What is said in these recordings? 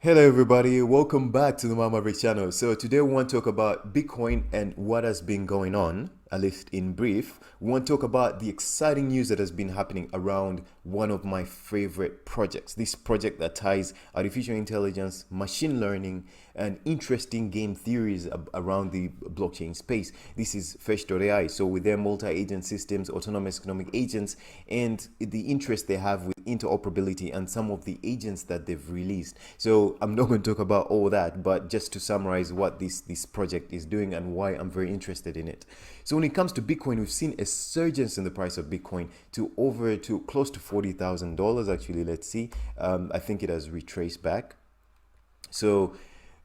Hello everybody, welcome back to the Mama Brick channel. So today we want to talk about Bitcoin and what has been going on, at least in brief. We want to talk about the exciting news that has been happening around one of my favorite projects. This project that ties artificial intelligence, machine learning, and interesting game theories around the blockchain space. This is Fetch.ai. So with their multi-agent systems, autonomous economic agents, and the interest they have with interoperability and some of the agents that they've released. So I'm not going to talk about all that, but just to summarize what this project is doing and why I'm very interested in it. So when it comes to Bitcoin, we've seen a surge in the price of Bitcoin to close to $40,000. Actually, let's see. I think it has retraced back. So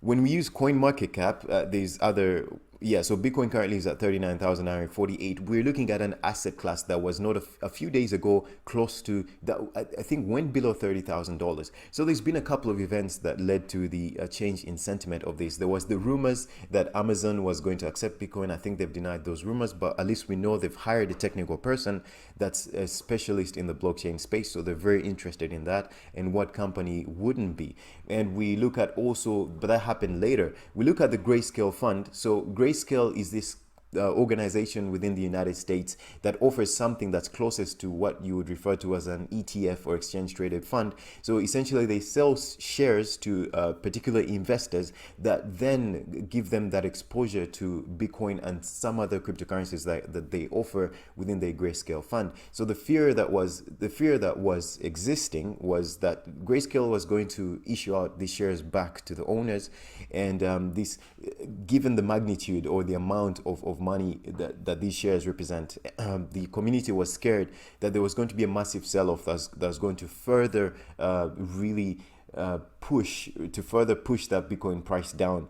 when we use coin market cap, there's other, so Bitcoin currently is at 39,948. We're looking at an asset class that was not a few days ago close to that. I think went below $30,000. So there's been a couple of events that led to the change in sentiment of this. There was the rumors that Amazon was going to accept Bitcoin. I think they've denied those rumors, but at least we know they've hired a technical person that's a specialist in the blockchain space. So they're very interested in that, and what company wouldn't be. And we look at also, but that happened later. We look at the Grayscale fund. So Grayscale is this organization within the United States that offers something that's closest to what you would refer to as an ETF or exchange traded fund. So essentially they sell shares to particular investors that then give them that exposure to Bitcoin and some other cryptocurrencies that they offer within their Grayscale fund. So the fear that was existing was that Grayscale was going to issue out these shares back to the owners, and this, given the magnitude or the amount of money that these shares represent, the community was scared that there was going to be a massive sell-off that's going to further really push that Bitcoin price down.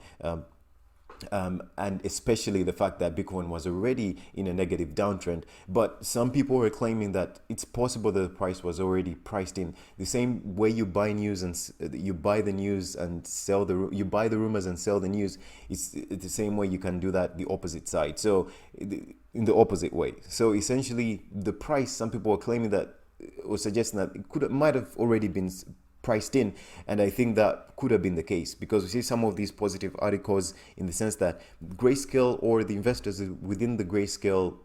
And especially the fact that Bitcoin was already in a negative downtrend. But some people were claiming that it's possible that the price was already priced in. The same way you buy news and you buy the news and you buy the rumors and sell the news, it's the same way you can do that the opposite side. So in the opposite way. So essentially the price, some people were claiming that, or suggesting that it might have already been priced in, and I think that could have been the case, because we see some of these positive articles in the sense that Grayscale, or the investors within the Grayscale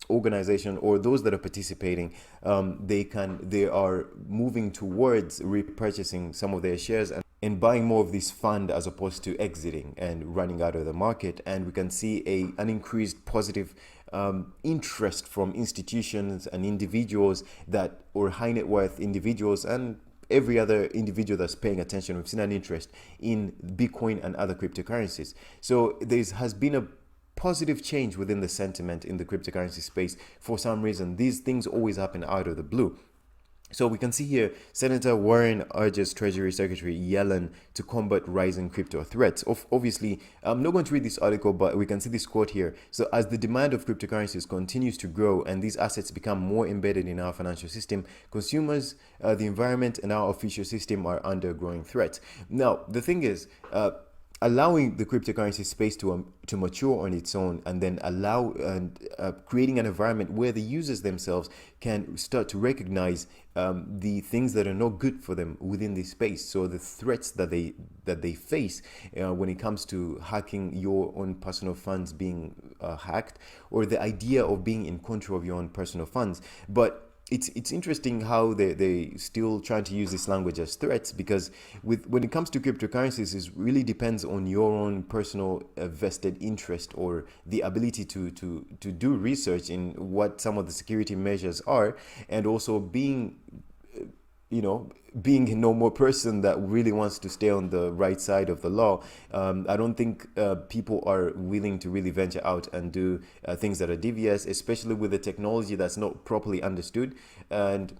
organization, or those that are participating, they are moving towards repurchasing some of their shares and buying more of this fund, as opposed to exiting and running out of the market. And we can see an increased positive interest from institutions and individuals or high net worth individuals, and every other individual that's paying attention. We've seen an interest in Bitcoin and other cryptocurrencies. So there has been a positive change within the sentiment in the cryptocurrency space. For some reason, these things always happen out of the blue. So we can see here, Senator Warren urges Treasury Secretary Yellen to combat rising crypto threats. Obviously, I'm not going to read this article, but we can see this quote here. So as the demand of cryptocurrencies continues to grow and these assets become more embedded in our financial system, consumers, the environment, and our official system are under growing threat. Now, the thing is, allowing the cryptocurrency space to mature on its own, and then creating an environment where the users themselves can start to recognize the things that are not good for them within this space. So the threats that they face when it comes to hacking your own personal funds being hacked, or the idea of being in control of your own personal funds. But it's interesting how they still trying to use this language as threats, because when it comes to cryptocurrencies, it really depends on your own personal vested interest, or the ability to do research in what some of the security measures are, and also being a normal person that really wants to stay on the right side of the law. I don't think people are willing to really venture out and do things that are devious, especially with the technology that's not properly understood, and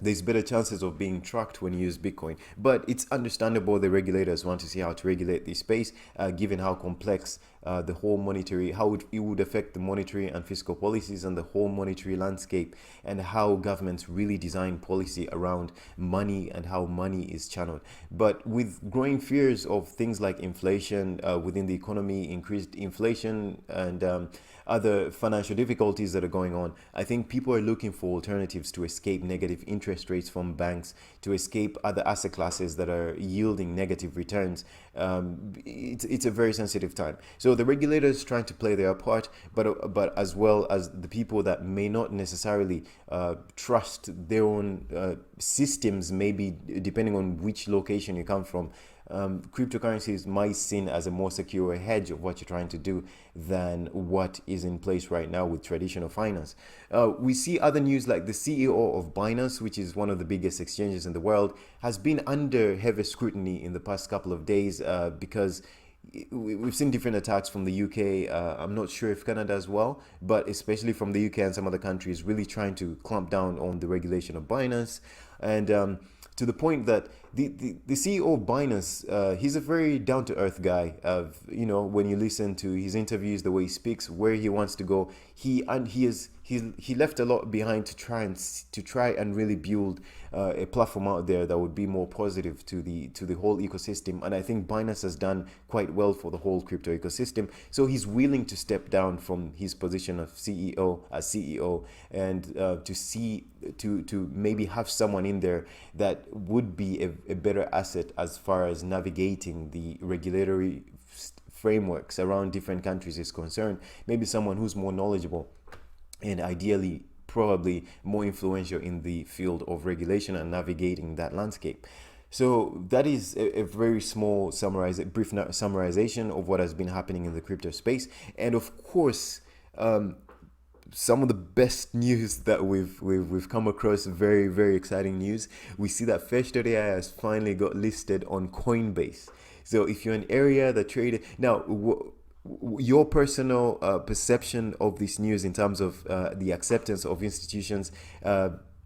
there's better chances of being tracked when you use Bitcoin. But it's understandable the regulators want to see how to regulate this space, given how complex the whole monetary, how it would affect the monetary and fiscal policies and the whole monetary landscape, and how governments really design policy around money and how money is channeled. But with growing fears of things like inflation within the economy, increased inflation, and other financial difficulties that are going on, I think people are looking for alternatives to escape negative interest rates from banks, to escape other asset classes that are yielding negative returns. It's a very sensitive time. So the regulators trying to play their part, but as well as the people that may not necessarily trust their own systems, maybe depending on which location you come from. Cryptocurrencies might seen as a more secure hedge of what you're trying to do than what is in place right now with traditional finance. We see other news like the CEO of Binance, which is one of the biggest exchanges in the world, has been under heavy scrutiny in the past couple of days because we've seen different attacks from the UK. I'm not sure if Canada as well, but especially from the UK and some other countries really trying to clamp down on the regulation of Binance. And to the point that the CEO of Binance, he's a very down-to-earth guy. When you listen to his interviews, the way he speaks, where he wants to go, he left a lot behind to try and really build a platform out there that would be more positive to the whole ecosystem. And I think Binance has done quite well for the whole crypto ecosystem. So he's willing to step down from his position of CEO and to maybe have someone in there that would be a better asset as far as navigating the regulatory frameworks around different countries is concerned. Maybe someone who's more knowledgeable and ideally probably more influential in the field of regulation and navigating that landscape. So that is a very small brief summarization of what has been happening in the crypto space. And of course, some of the best news that we've come across, very, very exciting news. We see that Fetch.ai has finally got listed on Coinbase. So if you're an area that traded now, your personal perception of this news in terms of the acceptance of institutions,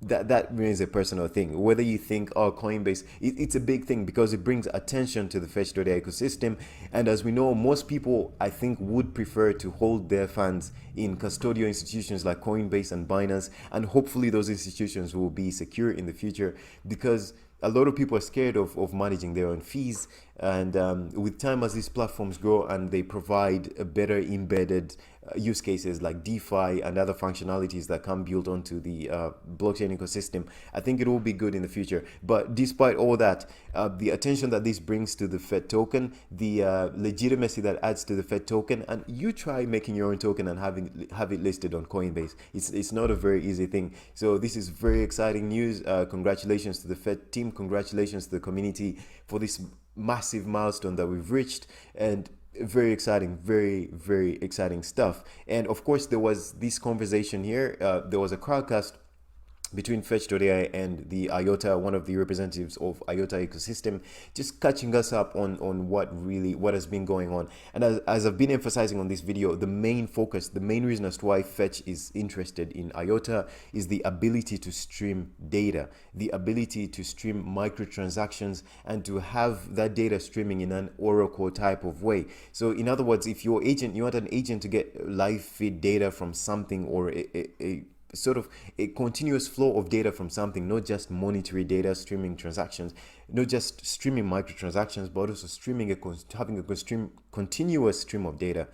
that remains a personal thing. Whether you think, Coinbase, it's a big thing because it brings attention to the Fetch.ai ecosystem. And as we know, most people, I think, would prefer to hold their funds in custodial institutions like Coinbase and Binance. And hopefully those institutions will be secure in the future, because a lot of people are scared of managing their own fees. And with time, as these platforms grow and they provide a better embedded use cases like DeFi and other functionalities that can build onto the blockchain ecosystem, I think it will be good in the future. But despite all that, the attention that this brings to the Fed token, the legitimacy that adds to the Fed token, and you try making your own token and have it listed on Coinbase. It's not a very easy thing. So this is very exciting news. Congratulations to the Fed team. Congratulations to the community for this massive milestone that we've reached, and very exciting, very, very exciting stuff. And of course, there was this conversation here. There was a crowdcast between Fetch.ai and the IOTA, one of the representatives of IOTA ecosystem, just catching us up on what has been going on. And as I've been emphasizing on this video, the main focus, the main reason as to why Fetch is interested in IOTA is the ability to stream data, the ability to stream microtransactions, and to have that data streaming in an Oracle type of way. So in other words, if you want an agent to get live feed data from something, or a sort of a continuous flow of data from something, not just monetary data, streaming transactions, not just streaming microtransactions, but also having a continuous stream of data.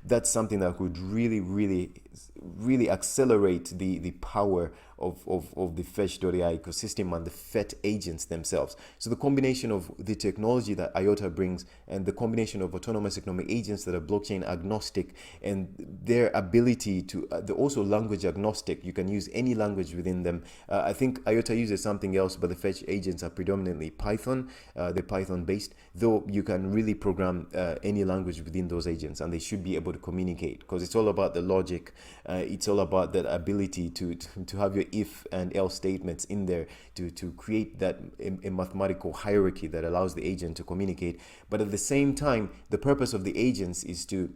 That's something that could really, really, really accelerate the power of the Fetch.ai ecosystem and the Fed agents themselves. So the combination of the technology that IOTA brings and the combination of autonomous economic agents that are blockchain agnostic and their ability to, they're also language agnostic. You can use any language within them. I think IOTA uses something else, but the Fetch agents are predominantly Python. They're Python based, though you can really program any language within those agents, and they should be able to communicate, because it's all about the logic. It's all about that ability to have your if and else statements in there to create that a mathematical hierarchy that allows the agent to communicate. But at the same time, the purpose of the agents is to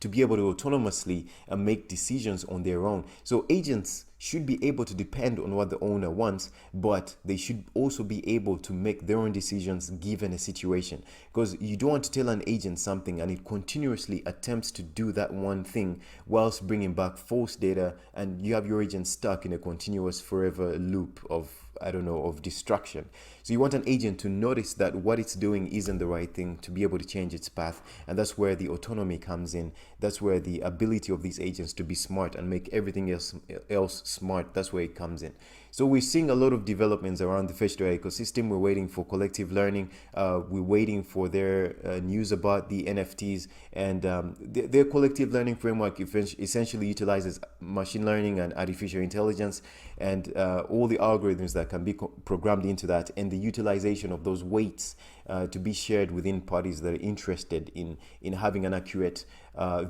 be able to autonomously make decisions on their own. So agents should be able to depend on what the owner wants, but they should also be able to make their own decisions given a situation. Because you don't want to tell an agent something and it continuously attempts to do that one thing whilst bringing back false data, and you have your agent stuck in a continuous forever loop of, I don't know, of distraction. So you want an agent to notice that what it's doing isn't the right thing, to be able to change its path. And that's where the autonomy comes in. That's where the ability of these agents to be smart and make everything else smart, that's where it comes in. So we're seeing a lot of developments around the Fetch.ai ecosystem. We're waiting for collective learning. We're waiting for their news about the NFTs, and their collective learning framework essentially utilizes machine learning and artificial intelligence, and all the algorithms that can be programmed into that, and the utilization of those weights to be shared within parties that are interested in having an accurate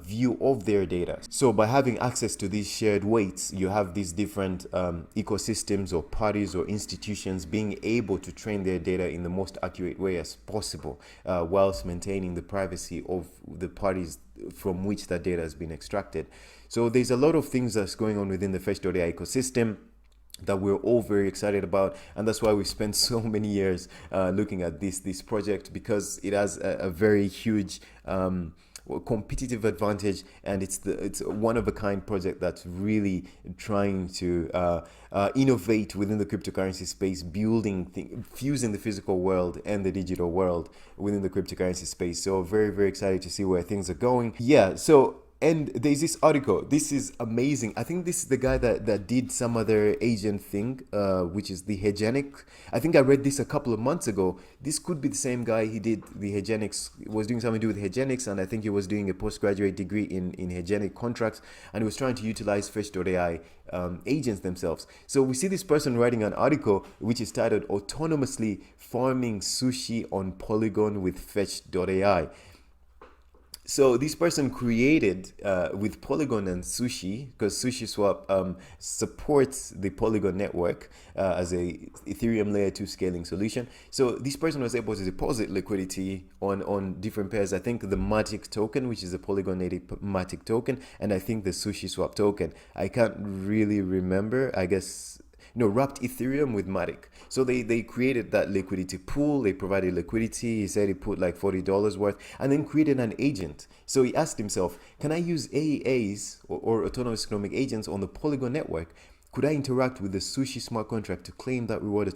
view of their data. So by having access to these shared weights, you have these different ecosystems or parties or institutions being able to train their data in the most accurate way as possible, whilst maintaining the privacy of the parties from which that data has been extracted. So there's a lot of things that's going on within the Fetch.ai ecosystem that we're all very excited about, and that's why we spent so many years looking at this project, because it has a very huge competitive advantage, and it's a one-of-a-kind project that's really trying to innovate within the cryptocurrency space, fusing the physical world and the digital world within the cryptocurrency space. So very, very excited to see where things are going. Yeah, so and there's this article. This is amazing. I think this is the guy that did some other agent thing, which is the Hegenic. I think I read this a couple of months ago. This could be the same guy. He did the Hegenics, was doing something to do with Hegenics, and I think he was doing a postgraduate degree in Hegenic contracts, and he was trying to utilize Fetch.ai agents themselves. So we see this person writing an article which is titled "Autonomously Farming Sushi on Polygon with Fetch.ai." So this person created with Polygon and Sushi, because Sushiswap supports the Polygon network as a Ethereum layer 2 scaling solution. So this person was able to deposit liquidity on different pairs. I think the Matic token, which is a Polygon native Matic token, and I think the Sushiswap token. I can't really remember. I guess wrapped Ethereum with Matic. So they created that liquidity pool. They provided liquidity. He said he put like $40 worth, and then created an agent. So he asked himself, can I use AEAs or autonomous economic agents on the Polygon network? Could I interact with the Sushi smart contract to claim that reward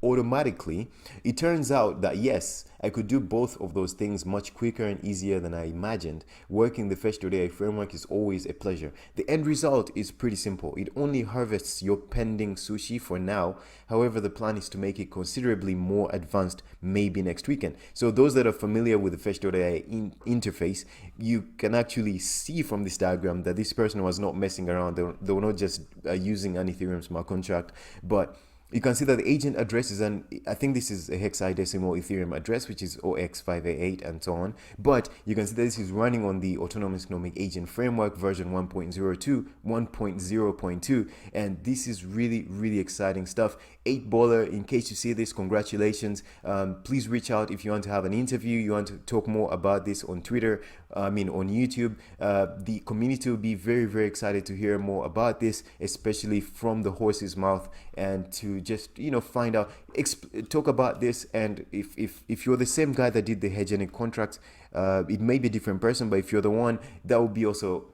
automatically? It turns out that yes, I could do both of those things much quicker and easier than I imagined. Working the Fetch.ai framework is always a pleasure. The end result is pretty simple. It only harvests your pending sushi for now. However, the plan is to make it considerably more advanced maybe next weekend. So those that are familiar with the Fetch.ai interface, you can actually see from this diagram that this person was not messing around. They were not just using an Ethereum smart contract, but you can see that the agent address is I think this is a hexadecimal Ethereum address, which is 0x588 and so on. But you can see that this is running on the Autonomous Economic Agent Framework version 1.02, 1.0.2. And this is really, really exciting stuff. 8baller, in case you see this, congratulations. Please reach out if you want to have an interview, you want to talk more about this on Twitter, on YouTube. The community will be very, very excited to hear more about this, especially from the horse's mouth, and to just find out, talk about this. And if you're the same guy that did the Hegenic contract, it may be a different person, but if you're the one, that would be also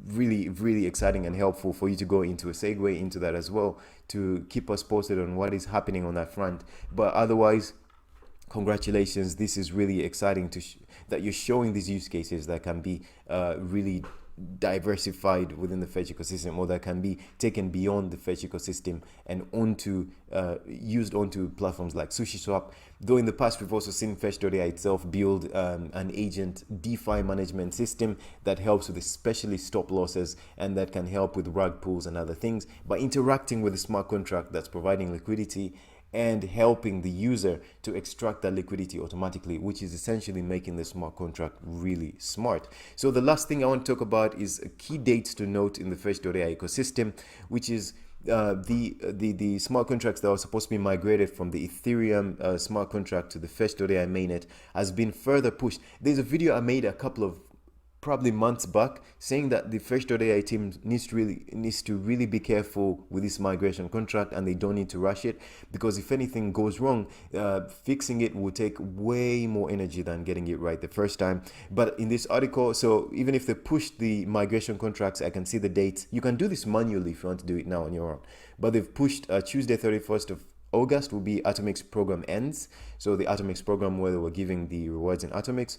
really, really exciting and helpful for you to go into a segue into that as well, to keep us posted on what is happening on that front. But otherwise, congratulations. This is really exciting that you're showing these use cases that can be really diversified within the Fetch ecosystem, or that can be taken beyond the Fetch ecosystem and used onto platforms like Sushiswap. Though in the past we've also seen Fetch.ai itself build an agent DeFi management system that helps with especially stop losses, and that can help with rug pools and other things by interacting with the smart contract that's providing liquidity and helping the user to extract that liquidity automatically, which is essentially making the smart contract really smart. So the last thing I want to talk about is key dates to note in the Fetch.ai ecosystem, which is the smart contracts that were supposed to be migrated from the Ethereum smart contract to the Fetch.ai mainnet has been further pushed. There's a video I made a couple of probably months back, saying that the Fetch.ai team needs to really be careful with this migration contract, and they don't need to rush it, because if anything goes wrong, fixing it will take way more energy than getting it right the first time. But in this article, so even if they push the migration contracts, I can see the dates. You can do this manually if you want to do it now on your own, but they've pushed Tuesday 31st of August will be Atomix program ends. So the Atomix program where they were giving the rewards in Atomix,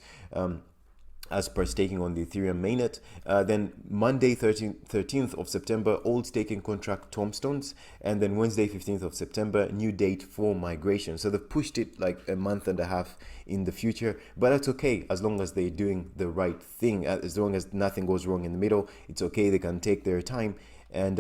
as per staking on the Ethereum mainnet. Then Monday 13th of September, old staking contract tombstones. And then Wednesday 15th of September, new date for migration. So they've pushed it like a month and a half in the future, but that's okay as long as they're doing the right thing. As long as nothing goes wrong in the middle, it's okay. They can take their time. And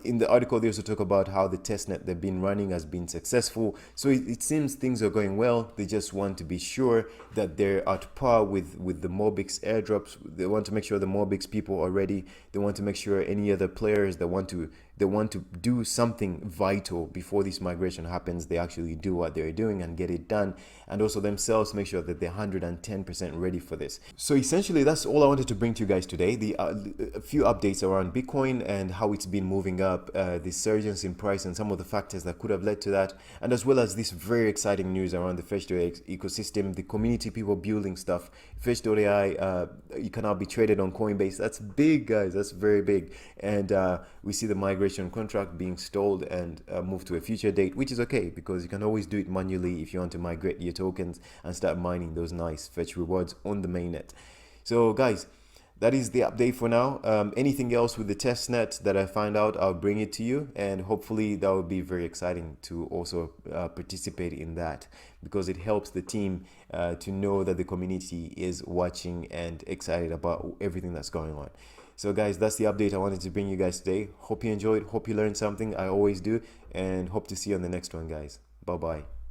in the article, they also talk about how the testnet they've been running has been successful. So it seems things are going well. They just want to be sure that they're at par with the Mobix airdrops. They want to make sure the Mobix people are ready. They want to make sure any other players that want to do something vital before this migration happens, they actually do what they're doing and get it done, and also themselves make sure that they're 110% ready for this. So essentially, that's all I wanted to bring to you guys today. A few updates around Bitcoin and how it's been moving up, the surge in price and some of the factors that could have led to that, and as well as this very exciting news around the Fetch.ai ecosystem, the community, people building stuff. Fetch.ai, you can now be traded on Coinbase. That's big, guys. That's very big. And we see the migration contract being stalled and moved to a future date, which is okay, because you can always do it manually if you want to migrate your tokens and start mining those nice Fetch rewards on the mainnet. So guys, that is the update for now. Anything else with the testnet that I find out, I'll bring it to you, and hopefully that will be very exciting to also participate in that, because it helps the team to know that the community is watching and excited about everything that's going on. So guys, that's the update I wanted to bring you guys today. Hope you enjoyed, hope you learned something. I always do, and hope to see you on the next one, guys. Bye bye.